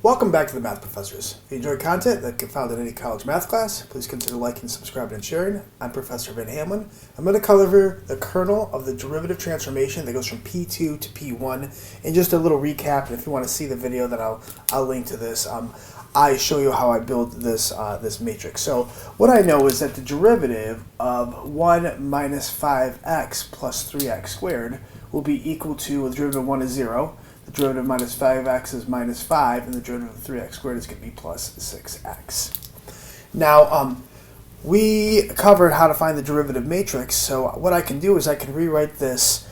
Welcome back to the Math Professors. If you enjoy content that can be found in any college math class, please consider liking, subscribing, and sharing. I'm Professor Van Hamlin. I'm going to cover the kernel of the derivative transformation that goes from P2 to P1. And just a little recap, and if you want to see the video, then I'll link to this. I show you how I build this this matrix. So what I know is that the derivative of 1 minus 5x plus 3x squared will be equal to, well, the derivative of 1 is 0. The derivative of minus 5x is minus 5, and the derivative of 3x squared is going to be plus 6x. Now, we covered how to find the derivative matrix, so what I can do is I can rewrite this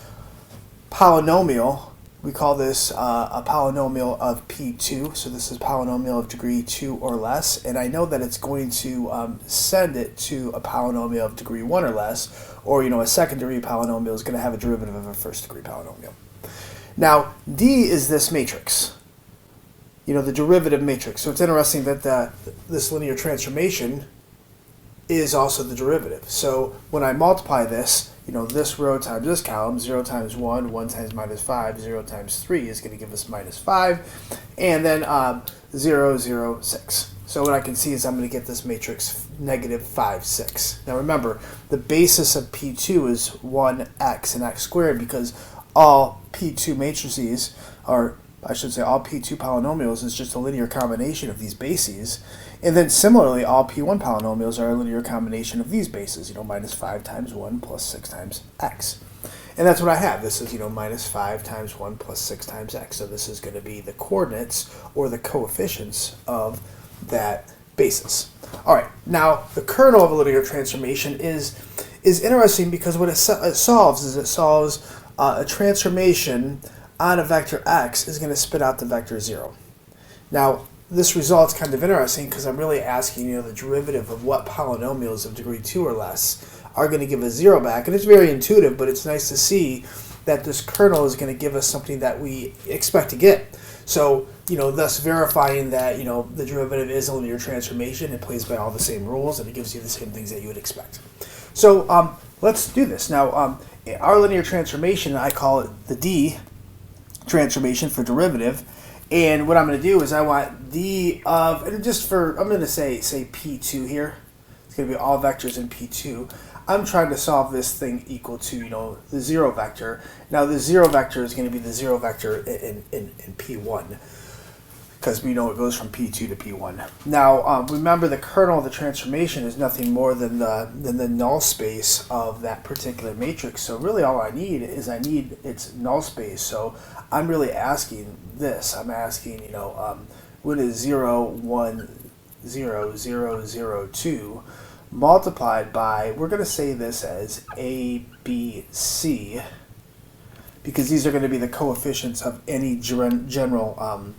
polynomial. We call this a polynomial of P2, so this is polynomial of degree 2 or less, and I know that it's going to send it to a polynomial of degree 1 or less, or a second degree polynomial is going to have a derivative of a first degree polynomial. Now, D is this matrix, the derivative matrix. So it's interesting that this linear transformation is also the derivative. So when I multiply this, this row times this column, 0 times 1, 1 times minus 5, 0 times 3 is going to give us minus 5, and then 0, 0, 6. So what I can see is I'm going to get this matrix negative 5, 6. Now remember, the basis of P2 is 1x and x squared, because all P2 matrices, or I should say all P2 polynomials, is just a linear combination of these bases. And then similarly, all P1 polynomials are a linear combination of these bases, minus 5 times 1 plus 6 times x. And that's what I have. This is, minus 5 times 1 plus 6 times x. So this is going to be the coordinates or the coefficients of that basis. All right, now the kernel of a linear transformation is interesting because what it solves is it solves a transformation on a vector x is going to spit out the vector 0. Now, this result's kind of interesting because I'm really asking, the derivative of what polynomials of degree 2 or less are going to give us 0 back. And it's very intuitive, but it's nice to see that this kernel is going to give us something that we expect to get. So, thus verifying that, the derivative is a linear transformation. It plays by all the same rules, and it gives you the same things that you would expect. So, let's do this. Now, our linear transformation, I call it the D transformation for derivative. And what I'm going to do is I want D of, and I'm going to say P2 here. It's going to be all vectors in P2. I'm trying to solve this thing equal to, the 0 vector. Now, the 0 vector is going to be the 0 vector in P1, because we know it goes from P2 to P1. Now, remember the kernel of the transformation is nothing more than the null space of that particular matrix. So really all I need is its null space. So I'm really asking this. I'm asking, what is 0, 1, 0, 0, 0, 2 multiplied by, we're going to say this as A, B, C, because these are going to be the coefficients of any general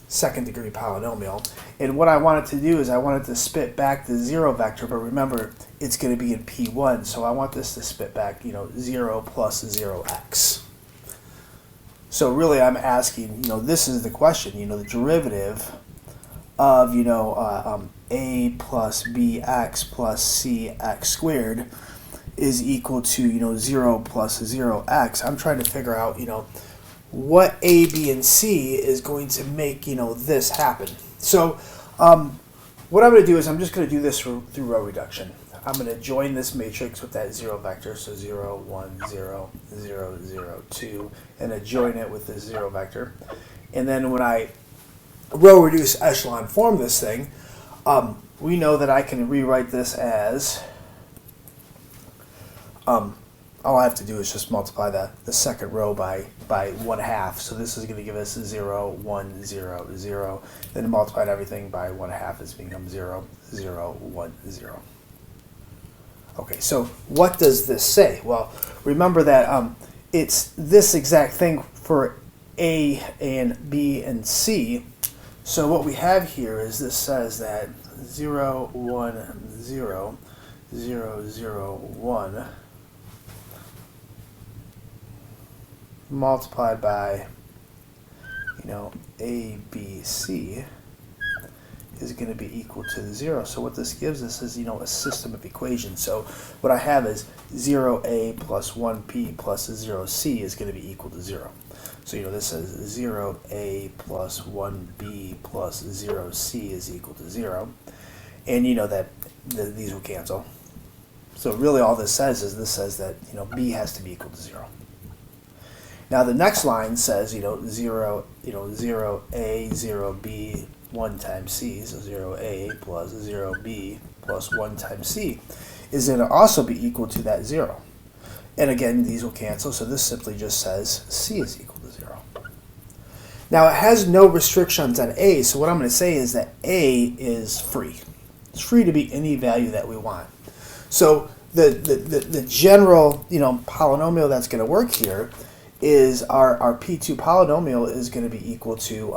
second degree polynomial. And what I wanted to do is I wanted to spit back the 0 vector, but remember it's going to be in P1, so I want this to spit back 0 plus 0x. So really I'm asking, this is the question, the derivative of a plus bx plus cx squared is equal to 0 plus 0x. I'm trying to figure out what A, B, and C is going to make, this happen. So what I'm going to do is I'm just going to do this through row reduction. I'm going to join this matrix with that 0 vector, so 0, 1, 0, 0, 0, 2, and then join it with the 0 vector. And then when I row reduce echelon form this thing, we know that I can rewrite this as all I have to do is just multiply the second row by 1/2. So this is going to give us 0, 1, 0, 0. Then multiply everything by 1/2 is become 0, 0, 1, 0. Okay, so what does this say? Well, remember that it's this exact thing for A and B and C. So what we have here is this says that 0, 1, 0, 0, 0, 1 multiplied by, A, B, C is going to be equal to 0. So what this gives us is, a system of equations. So what I have is 0a plus 1b plus 0c is going to be equal to 0. So, this says 0a plus 1b plus 0c is equal to 0. And you know that these will cancel. So really all this says that, b has to be equal to 0. Now the next line says, 0a, 0b, 1 times c, so 0a plus 0b plus 1 times c is going to also be equal to that 0. And again, these will cancel, so this simply just says c is equal to 0. Now it has no restrictions on a, so what I'm going to say is that a is free. It's free to be any value that we want. So the general, polynomial that's going to work here is our P2 polynomial is going to be equal to,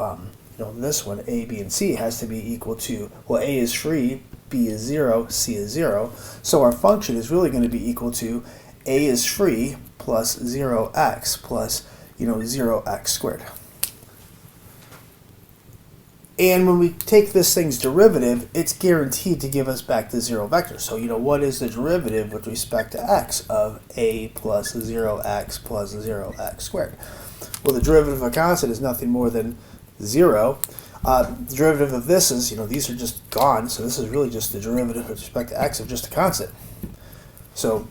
this one, a, b, and c has to be equal to, well, a is free, b is 0, c is 0. So our function is really going to be equal to a is free plus 0x plus, 0x squared. And when we take this thing's derivative, it's guaranteed to give us back the 0 vector. So, what is the derivative with respect to x of a plus 0x plus 0x squared? Well, the derivative of a constant is nothing more than 0. The derivative of this is, these are just gone, so this is really just the derivative with respect to x of just a constant. So,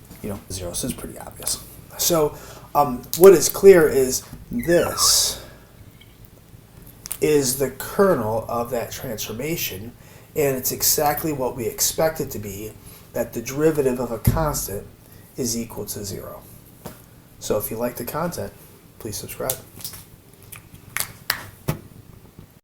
0, so it's pretty obvious. So, what is clear is this is the kernel of that transformation, and it's exactly what we expect it to be, that the derivative of a constant is equal to 0. So if you like the content, please subscribe.